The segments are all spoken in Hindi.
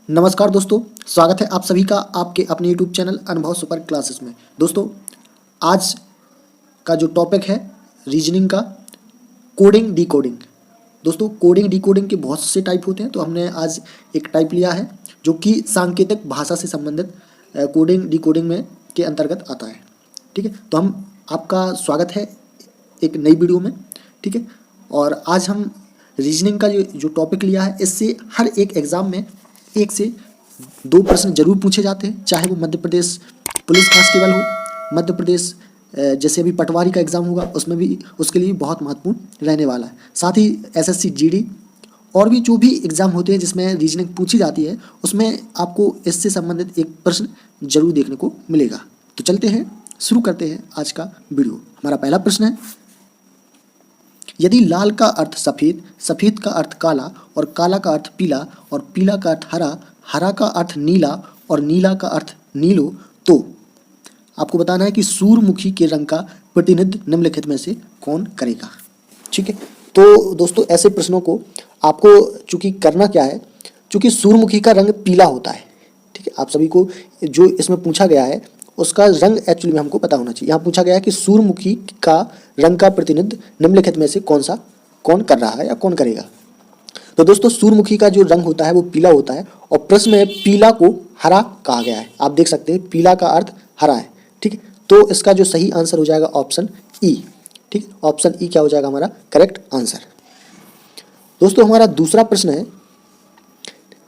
नमस्कार दोस्तों, स्वागत है आप सभी का आपके अपने यूट्यूब चैनल अनुभव सुपर क्लासेस में। दोस्तों, आज का जो टॉपिक है रीजनिंग का, कोडिंग डिकोडिंग। दोस्तों, कोडिंग डिकोडिंग के बहुत से टाइप होते हैं, तो हमने आज एक टाइप लिया है जो कि सांकेतिक भाषा से संबंधित कोडिंग डिकोडिंग में के अंतर्गत आता है। ठीक है, तो हम आपका स्वागत है एक नई वीडियो में। ठीक है, और आज हम रीजनिंग का जो टॉपिक लिया है, इससे हर एक एग्ज़ाम में 1 से 2 प्रश्न जरूर पूछे जाते हैं, चाहे वो मध्य प्रदेश पुलिस कांस्टेबल हो, मध्य प्रदेश जैसे अभी पटवारी का एग्ज़ाम होगा उसमें भी उसके लिए बहुत महत्वपूर्ण रहने वाला है। साथ ही एसएससी जीडी और भी जो भी एग्ज़ाम होते हैं जिसमें रीजनिंग पूछी जाती है, उसमें आपको इससे संबंधित एक प्रश्न जरूर देखने को मिलेगा। तो चलते हैं, शुरू करते हैं आज का वीडियो। हमारा पहला प्रश्न है, यदि लाल का अर्थ सफ़ेद, सफ़ेद का अर्थ काला और काला का अर्थ पीला और पीला का अर्थ हरा, हरा का अर्थ नीला और नीला का अर्थ नीलो, तो आपको बताना है कि सूर्यमुखी के रंग का प्रतिनिधित्व निम्नलिखित में से कौन करेगा। ठीक है, तो दोस्तों ऐसे प्रश्नों को आपको चूंकि करना क्या है, चूंकि सूर्यमुखी का रंग पीला होता है। ठीक है, आप सभी को जो इसमें पूछा गया है उसका रंग एक्चुअली में हमको पता होना चाहिए। यहाँ पूछा गया है कि सूर्यमुखी का रंग का प्रतिनिधित्व निम्नलिखित में से कौन कर रहा है या कौन करेगा। तो दोस्तों, सूर्यमुखी का जो रंग होता है वो पीला होता है और प्रश्न में पीला को हरा कहा गया है। आप देख सकते हैं पीला का अर्थ हरा है। ठीक है, तो इसका जो सही आंसर हो जाएगा ऑप्शन ई। ठीक, ऑप्शन ई क्या हो जाएगा हमारा करेक्ट आंसर। दोस्तों, हमारा दूसरा प्रश्न है,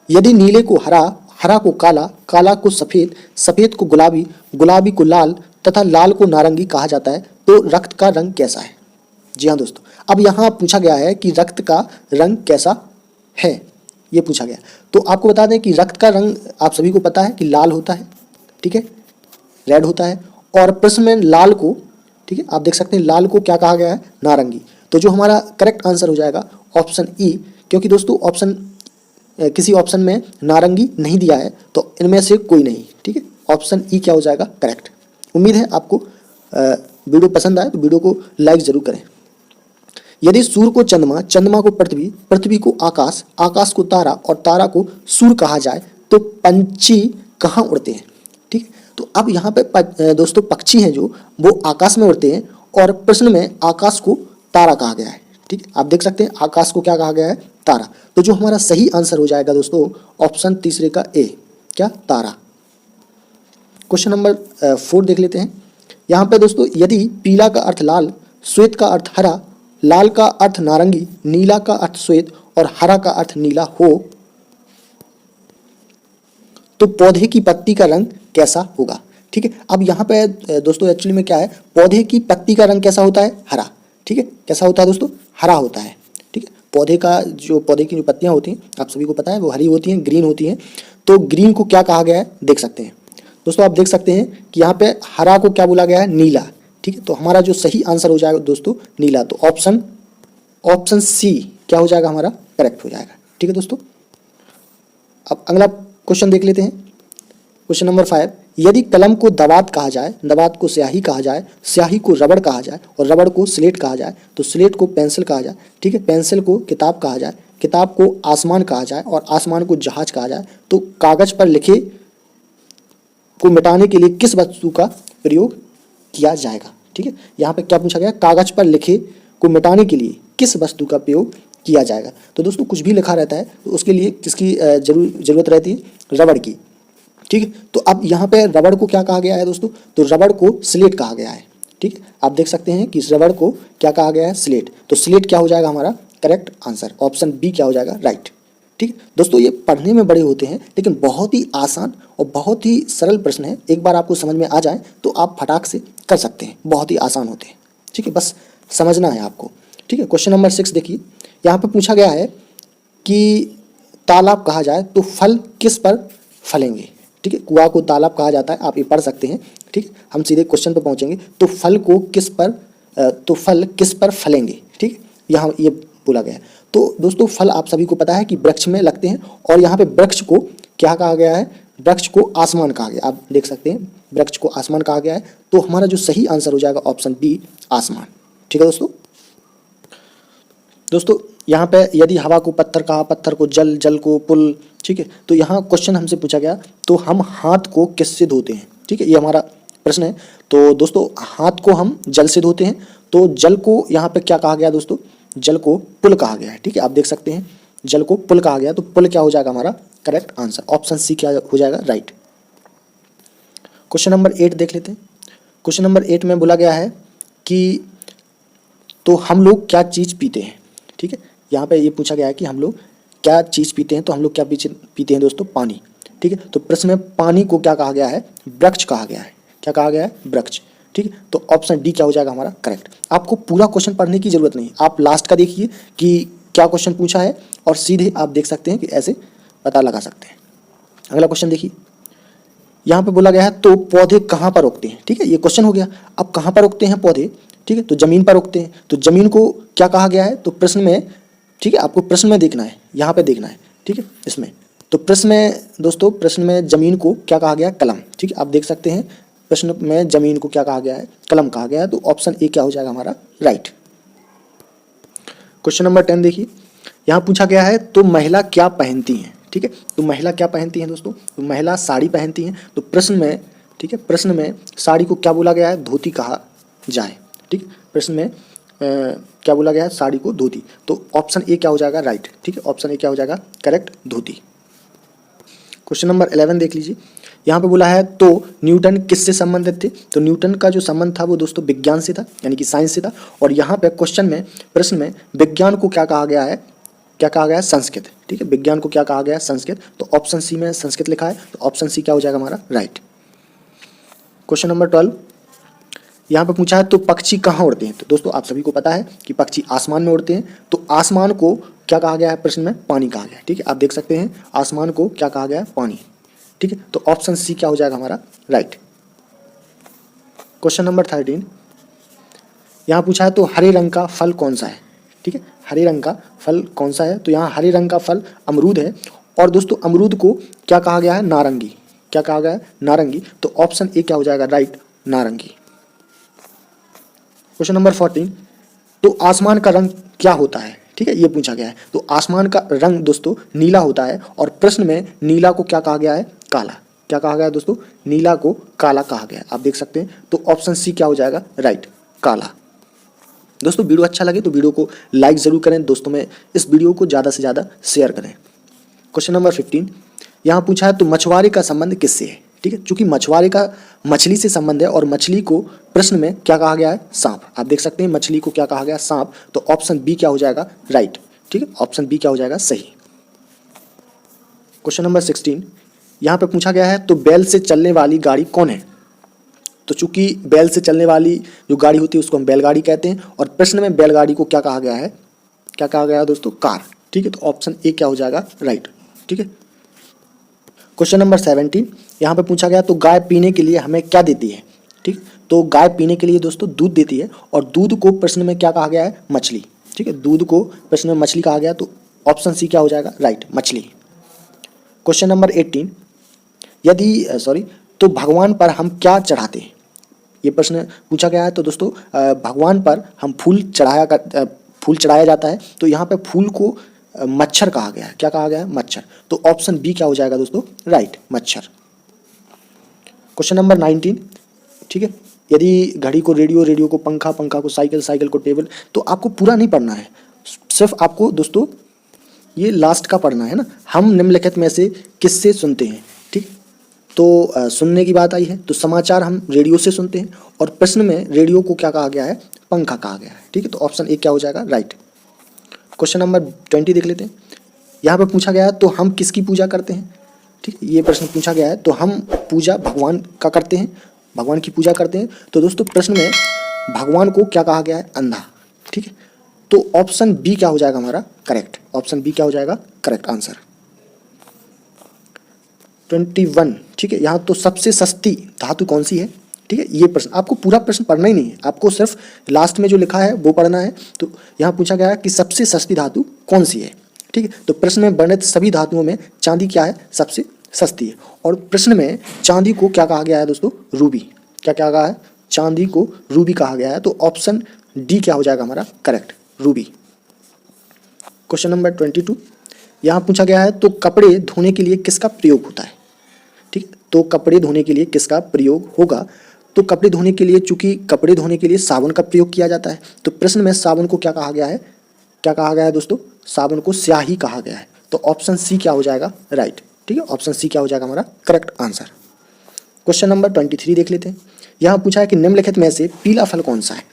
यदि नीले को हरा, हरा को काला, काला को सफ़ेद, सफ़ेद को गुलाबी, गुलाबी को लाल तथा लाल को नारंगी कहा जाता है, तो रक्त का रंग कैसा है। जी हाँ दोस्तों, अब यहाँ पूछा गया है कि रक्त का रंग कैसा है, ये पूछा गया। तो आपको बता दें कि रक्त का रंग आप सभी को पता है कि लाल होता है। ठीक है, रेड होता है। और प्रश्न में लाल को, ठीक है, आप देख सकते हैं लाल को क्या कहा गया है, नारंगी। तो जो हमारा करेक्ट आंसर हो जाएगा ऑप्शन ई, क्योंकि दोस्तों किसी ऑप्शन में नारंगी नहीं दिया है, तो इनमें से कोई नहीं। ठीक है, ऑप्शन ई क्या हो जाएगा करेक्ट। उम्मीद है आपको वीडियो पसंद आए तो वीडियो को लाइक जरूर करें। यदि सूर्य को चंद्रमा, चंद्रमा को पृथ्वी, पृथ्वी को आकाश, आकाश को तारा और तारा को सूर्य कहा जाए, तो पंछी कहाँ उड़ते हैं। ठीक, तो अब यहाँ पे दोस्तों पक्षी हैं जो वो आकाश में उड़ते हैं और प्रश्न में आकाश को तारा कहा गया है। ठीक है, आप देख सकते हैं आकाश को क्या कहा गया है, तारा। तो जो हमारा सही आंसर हो जाएगा दोस्तों ऑप्शन तीसरे का ए, क्या तारा। क्वेश्चन नंबर 4 देख लेते हैं। यहाँ पे दोस्तों, यदि पीला का अर्थ लाल, श्वेत का अर्थ हरा, लाल का अर्थ नारंगी, नीला का अर्थ श्वेत और हरा का अर्थ नीला हो, तो पौधे की पत्ती का रंग कैसा होगा। ठीक है, अब यहाँ पे दोस्तों एक्चुअली में क्या है, पौधे की पत्ती का रंग कैसा होता है, हरा। ठीक है, कैसा होता है दोस्तों, हरा होता है। ठीक है, पौधे की जो पत्तियां होती हैं आप सभी को पता है वो हरी होती हैं, ग्रीन होती हैं। तो ग्रीन को क्या कहा गया है देख सकते हैं दोस्तों, आप देख सकते हैं कि यहाँ पे हरा को क्या बोला गया है, नीला। ठीक है, तो हमारा जो सही आंसर हो जाएगा दोस्तों नीला। तो ऑप्शन सी क्या हो जाएगा हमारा करेक्ट हो जाएगा। ठीक है दोस्तों, अब अगला क्वेश्चन देख लेते हैं। क्वेश्चन नंबर 5, यदि कलम को दवात कहा जाए, दवात को स्याही कहा जाए, स्याही को रबड़ कहा जाए और रबड़ को स्लेट कहा जाए, तो स्लेट को पेंसिल कहा जाए। ठीक है, पेंसिल को किताब कहा जाए, किताब को आसमान कहा जाए और आसमान को जहाज कहा जाए, तो कागज पर लिखे को मिटाने के लिए किस वस्तु का प्रयोग किया जाएगा। ठीक है, यहाँ पे क्या पूछा गया, कागज पर लिखे को मिटाने के लिए किस वस्तु का प्रयोग किया जाएगा। तो दोस्तों कुछ भी लिखा रहता है तो उसके लिए किसकी जरूरत रहती है, रबड़ की। ठीक है, तो अब यहाँ पे रबड़ को क्या कहा गया है दोस्तों, तो रबड़ को स्लेट कहा गया है। ठीक है, आप देख सकते हैं कि रबड़ को क्या कहा गया है, स्लेट। तो स्लेट क्या हो जाएगा हमारा करेक्ट आंसर, ऑप्शन बी क्या हो जाएगा राइट। ठीक है दोस्तों, ये पढ़ने में बड़े होते हैं लेकिन बहुत ही आसान और बहुत ही सरल प्रश्न है। एक बार आपको समझ में आ जाए तो आप फटाक से कर सकते हैं, बहुत ही आसान होते हैं। ठीक है, बस समझना है आपको। ठीक है, क्वेश्चन नंबर 6 देखिए। यहाँ पे पूछा गया है कि तालाब कहा जाए तो फल किस पर फलेंगे। ठीक है, कुआं को तालाब कहा जाता है, आप ये पढ़ सकते हैं। ठीक, हम सीधे क्वेश्चन पर पहुंचेंगे। तो फल किस पर फलेंगे। ठीक, यहाँ ये बोला गया है। तो दोस्तों फल आप सभी को पता है कि वृक्ष में लगते हैं और यहाँ पे वृक्ष को क्या कहा गया है, वृक्ष को आसमान कहा गया। आप देख सकते हैं वृक्ष को आसमान कहा गया है। तो हमारा जो सही आंसर हो जाएगा ऑप्शन बी आसमान। ठीक है दोस्तों यहाँ पे यदि हवा को पत्थर कहा, पत्थर को जल, जल को पुल, ठीक है। तो यहाँ क्वेश्चन हमसे पूछा गया, तो हम हाथ को किससे धोते हैं, ठीक है, ये हमारा प्रश्न है। तो दोस्तों हाथ को हम जल से धोते हैं, तो जल को यहाँ पे क्या कहा गया दोस्तों, जल को पुल कहा गया है, ठीक है। आप देख सकते हैं जल को पुल कहा गया, तो पुल क्या हो जाएगा हमारा करेक्ट आंसर, ऑप्शन सी क्या हो जाएगा राइट। क्वेश्चन नंबर 8 देख लेते हैं। क्वेश्चन नंबर 8 में बोला गया है कि तो हम लोग क्या चीज़ पीते हैं, ठीक है। यहाँ पे ये पूछा गया है कि हम लोग क्या चीज़ पीते हैं, तो हम लोग क्या पीते हैं दोस्तों, पानी, ठीक है। तो प्रश्न में पानी को क्या कहा गया है, वृक्ष कहा गया है, क्या कहा गया है, वृक्ष, ठीक है। तो ऑप्शन डी क्या हो जाएगा हमारा करेक्ट। आपको पूरा क्वेश्चन पढ़ने की जरूरत नहीं, आप लास्ट का देखिए कि क्या क्वेश्चन पूछा है और सीधे आप देख सकते हैं कि ऐसे पता लगा सकते हैं। अगला क्वेश्चन देखिए, यहाँ पे बोला गया है तो पौधे कहाँ पर उगते हैं, ठीक है, ये क्वेश्चन हो गया। अब कहाँ पर उगते हैं पौधे, ठीक है, तो जमीन पर उगते हैं। तो जमीन को क्या कहा गया है, तो प्रश्न में, ठीक है, आपको प्रश्न में देखना है, यहाँ पे देखना है, ठीक है, इसमें। तो प्रश्न में दोस्तों, प्रश्न में जमीन को क्या कहा गया है, कलम, ठीक है। आप देख सकते हैं प्रश्न में जमीन को क्या कहा गया है, कलम कहा गया है। तो ऑप्शन ए क्या हो जाएगा हमारा राइट। क्वेश्चन नंबर 10 देखिए, यहाँ पूछा गया है तो महिला क्या पहनती हैं, ठीक है। तो महिला क्या पहनती हैं दोस्तों, तो महिला साड़ी पहनती हैं। तो प्रश्न में, ठीक है, प्रश्न में साड़ी को क्या बोला गया है, धोती कहा जाए, ठीक। प्रश्न में क्या बोला गया है, साड़ी को धोती। तो ऑप्शन ए क्या हो जाएगा राइट, ठीक है, ऑप्शन ए क्या हो जाएगा करेक्ट, धोती। क्वेश्चन नंबर 11 देख लीजिए, यहाँ पे बोला है तो न्यूटन किससे संबंधित थे। तो न्यूटन का जो संबंध था वो दोस्तों विज्ञान से था, यानी कि साइंस से था। और यहाँ पे क्वेश्चन में, प्रश्न में विज्ञान को क्या कहा गया है, क्या कहा गया है, संस्कृत, ठीक है। विज्ञान को क्या कहा गया है, संस्कृत। तो ऑप्शन सी में संस्कृत लिखा है, तो ऑप्शन सी क्या हो जाएगा हमारा राइट। क्वेश्चन नंबर 12, यहाँ पे पूछा है तो पक्षी कहाँ उड़ते हैं। तो दोस्तों आप सभी को पता है कि पक्षी आसमान में उड़ते हैं। तो आसमान को क्या कहा गया है, प्रश्न में पानी कहा गया है, ठीक है। आप देख सकते हैं आसमान को क्या कहा गया है, पानी, ठीक है। तो ऑप्शन सी क्या हो जाएगा हमारा राइट। क्वेश्चन नंबर 13, यहाँ पूछा है तो हरे रंग का फल कौन सा है, ठीक है। हरे रंग का फल कौन सा है, तो यहाँ हरे रंग का फल अमरूद है। और दोस्तों अमरूद को क्या कहा गया है, नारंगी, क्या कहा गया है, नारंगी। तो ऑप्शन ए क्या हो जाएगा राइट, नारंगी। क्वेश्चन नंबर 14, तो आसमान का रंग क्या होता है, ठीक है, ये पूछा गया है। तो आसमान का रंग दोस्तों नीला होता है। और प्रश्न में नीला को क्या कहा गया है, काला, क्या कहा गया है दोस्तों, नीला को काला कहा गया है, आप देख सकते हैं। तो ऑप्शन सी क्या हो जाएगा राइट, काला। दोस्तों वीडियो अच्छा लगे तो वीडियो को लाइक ज़रूर करें, दोस्तों में इस वीडियो को ज़्यादा से ज़्यादा शेयर करें। क्वेश्चन नंबर 15, यहाँ पूछा है तो मछुआरे का संबंध किससे है, ठीक है। चूंकि मछुआरे का मछली से संबंध है और मछली को प्रश्न में क्या कहा गया है, सांप। आप देख सकते हैं मछली को क्या कहा गया, सांप। तो ऑप्शन बी क्या हो जाएगा राइट, ठीक है, ऑप्शन बी क्या हो जाएगा सही। क्वेश्चन नंबर 16, यहाँ पे पूछा गया है तो बैल से चलने वाली गाड़ी कौन है। तो चूंकि बैल से चलने वाली जो गाड़ी होती है उसको हम बैलगाड़ी कहते हैं। और प्रश्न में बैलगाड़ी को क्या कहा गया है, क्या कहा गया है दोस्तों, कार, ठीक है। तो ऑप्शन ए क्या हो जाएगा राइट, ठीक है। क्वेश्चन नंबर 17, यहाँ पे पूछा गया तो गाय पीने के लिए हमें क्या देती है, ठीक। तो गाय पीने के लिए दोस्तों दूध देती है। और दूध को प्रश्न में क्या कहा गया है, मछली, ठीक है। दूध को प्रश्न में मछली कहा गया। तो ऑप्शन सी क्या हो जाएगा राइट, मछली। क्वेश्चन नंबर 18, तो भगवान पर हम क्या चढ़ाते हैं, ये प्रश्न पूछा गया है। तो दोस्तों भगवान पर हम फूल चढ़ाया जाता है। तो यहाँ पे फूल को मच्छर कहा गया है, क्या कहा गया है, मच्छर। तो ऑप्शन बी क्या हो जाएगा दोस्तों राइट, मच्छर। क्वेश्चन नंबर 19, ठीक है। यदि घड़ी को रेडियो, रेडियो को पंखा, पंखा को साइकिल, साइकिल को टेबल। तो आपको पूरा नहीं पढ़ना है, सिर्फ आपको दोस्तों ये लास्ट का पढ़ना है ना। हम निम्नलिखित में से किससे सुनते हैं, ठीक। तो सुनने की बात आई है तो समाचार हम रेडियो से सुनते हैं। और प्रश्न में रेडियो को क्या कहा गया है, पंखा कहा गया है, ठीक है। तो ऑप्शन ए क्या हो जाएगा राइट। क्वेश्चन नंबर 20 देख लेते हैं, यहाँ पे पूछा गया है तो हम किसकी पूजा करते हैं, ठीक है। ये प्रश्न पूछा गया है तो हम पूजा भगवान का करते हैं, भगवान की पूजा करते हैं। तो दोस्तों प्रश्न में भगवान को क्या कहा गया है, अंधा, ठीक है। तो ऑप्शन बी क्या हो जाएगा हमारा करेक्ट, ऑप्शन बी क्या हो जाएगा करेक्ट आंसर। 21, ठीक है। यहाँ तो सबसे सस्ती धातु कौन सी है, ठीक है। ये प्रश्न आपको पूरा प्रश्न पढ़ना ही नहीं है, आपको सिर्फ लास्ट में जो लिखा है वो पढ़ना है। तो यहाँ पूछा गया है कि सबसे सस्ती धातु कौन सी है, ठीक है। तो प्रश्न में वर्णित सभी धातुओं में चांदी क्या है, सबसे सस्ती है। और प्रश्न में चांदी को क्या कहा गया है दोस्तों, रूबी, क्या क्या कहा है, चांदी को रूबी कहा गया है। तो ऑप्शन डी क्या हो जाएगा हमारा करेक्ट, रूबी। क्वेश्चन नंबर 22, यहाँ पूछा गया है तो कपड़े धोने के लिए किसका प्रयोग होता है। ठीक, तो कपड़े धोने के लिए किसका प्रयोग होगा। तो कपड़े धोने के लिए, चूंकि कपड़े धोने के लिए साबुन का प्रयोग किया जाता है, तो प्रश्न में साबुन को क्या कहा गया है, क्या कहा गया है दोस्तों, साबुन को स्याही कहा गया है। तो ऑप्शन सी क्या हो जाएगा, राइट। ठीक है, ऑप्शन सी क्या हो जाएगा हमारा करेक्ट आंसर। क्वेश्चन नंबर 23 देख लेते हैं। यहाँ पूछा है कि निम्नलिखित में से पीला फल कौन सा है।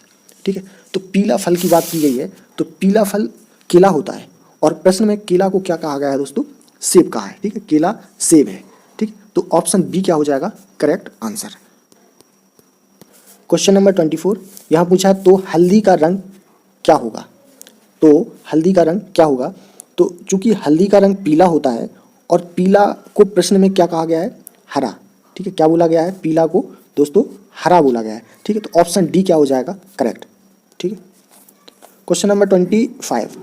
ठीक है, तो पीला फल की बात की गई है, तो पीला फल केला होता है, और प्रश्न में केला को क्या कहा गया है दोस्तों, सेब कहा है। ठीक है, केला सेब है। ठीक, तो ऑप्शन बी क्या हो जाएगा करेक्ट आंसर। क्वेश्चन नंबर 24, यहाँ पूछा है तो हल्दी का रंग क्या होगा। तो हल्दी का रंग क्या होगा, तो चूंकि हल्दी का रंग पीला होता है, और पीला को प्रश्न में क्या कहा गया है, हरा। ठीक है, क्या बोला गया है, पीला को दोस्तों हरा बोला गया है। ठीक है, तो ऑप्शन डी क्या हो जाएगा करेक्ट। ठीक है, क्वेश्चन नंबर 25,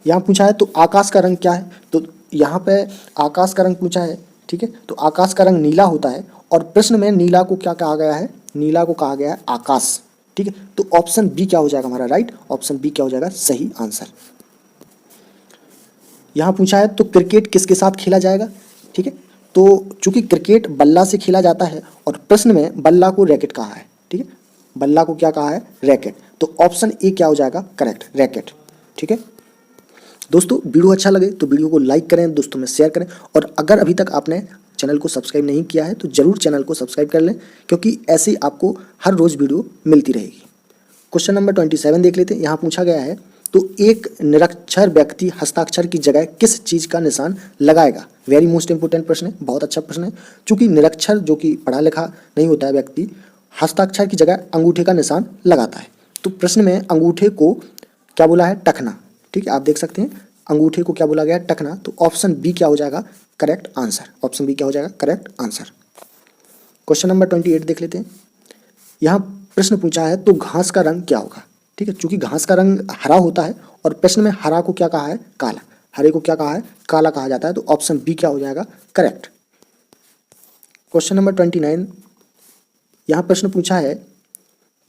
यहाँ पूछा है तो आकाश का रंग क्या है। तो यहाँ पे आकाश का रंग पूछा है। ठीक है, तो आकाश का रंग नीला होता है, और प्रश्न में नीला को क्या कहा गया है, नीला को कहा गया है आकाश। ठीक है, तो ऑप्शन बी क्या हो जाएगा हमारा राइट, ऑप्शन बी क्या हो जाएगा सही आंसर। यहाँ पूछा है तो क्रिकेट किसके साथ खेला जाएगा। ठीक है, तो चूंकि क्रिकेट बल्ला से खेला जाता है, और प्रश्न में बल्ला को रैकेट कहा है। ठीक है, बल्ला को क्या कहा है, रैकेट। तो ऑप्शन ए क्या हो जाएगा करेक्ट, रैकेट। ठीक है दोस्तों, वीडियो अच्छा लगे तो वीडियो को लाइक करें, दोस्तों में शेयर करें, और अगर अभी तक आपने चैनल को सब्सक्राइब नहीं किया है तो जरूर चैनल को सब्सक्राइब कर लें, क्योंकि ऐसे आपको हर रोज़ वीडियो मिलती रहेगी। क्वेश्चन नंबर 27 देख लेते हैं। यहाँ पूछा गया है तो एक निरक्षर व्यक्ति हस्ताक्षर की जगह किस चीज़ का निशान लगाएगा। वेरी मोस्ट इंपोर्टेंट प्रश्न है, बहुत अच्छा प्रश्न है। चूंकि निरक्षर जो कि पढ़ा लिखा नहीं होता है व्यक्ति, हस्ताक्षर की जगह अंगूठे का निशान लगाता है। तो प्रश्न में अंगूठे को क्या बोला है, टखना। ठीक है, आप देख सकते हैं अंगूठे को क्या बोला गया है, टखना। तो ऑप्शन बी क्या हो जाएगा करेक्ट आंसर, ऑप्शन बी क्या हो जाएगा करेक्ट आंसर। क्वेश्चन नंबर 28 देख लेते हैं। यहाँ प्रश्न पूछा है तो घास का रंग क्या होगा। ठीक है, चूंकि घास का रंग हरा होता है, और प्रश्न में हरा को क्या कहा है, काला। हरे को क्या कहा है, काला कहा जाता है। तो ऑप्शन बी क्या हो जाएगा करेक्ट। क्वेश्चन नंबर 29, यहाँ प्रश्न पूछा है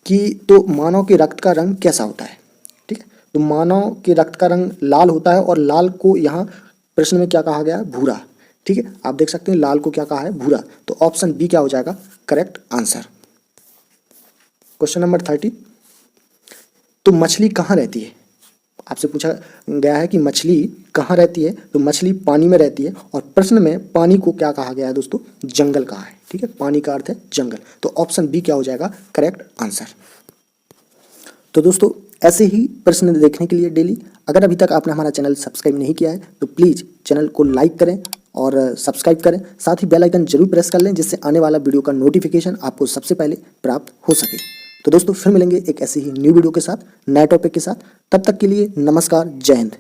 कि तो मानव के रक्त का रंग कैसा होता है। ठीक है, तो मानव के रक्त का रंग लाल होता है, और लाल को यहाँ प्रश्न में क्या कहा गया है, भूरा। ठीक है, आप देख सकते हैं लाल को क्या कहा है, भूरा। तो ऑप्शन बी क्या हो जाएगा करेक्ट आंसर। क्वेश्चन नंबर 30, तो मछली कहाँ रहती है। आपसे पूछा गया है कि मछली कहाँ रहती है। तो मछली पानी में रहती है, और प्रश्न में पानी को क्या कहा गया है दोस्तों, जंगल कहा है। ठीक है, पानी का अर्थ है जंगल। तो ऑप्शन बी क्या हो जाएगा करेक्ट आंसर। तो दोस्तों, ऐसे ही प्रश्न देखने के लिए डेली, अगर अभी तक आपने हमारा चैनल सब्सक्राइब नहीं किया है तो प्लीज़ चैनल को लाइक करें और सब्सक्राइब करें, साथ ही बेल आइकन जरूर प्रेस कर लें, जिससे आने वाला वीडियो का नोटिफिकेशन आपको सबसे पहले प्राप्त हो सके। तो दोस्तों, फिर मिलेंगे एक ऐसे ही न्यू वीडियो के साथ, नए टॉपिक के साथ। तब तक के लिए नमस्कार, जय हिंद।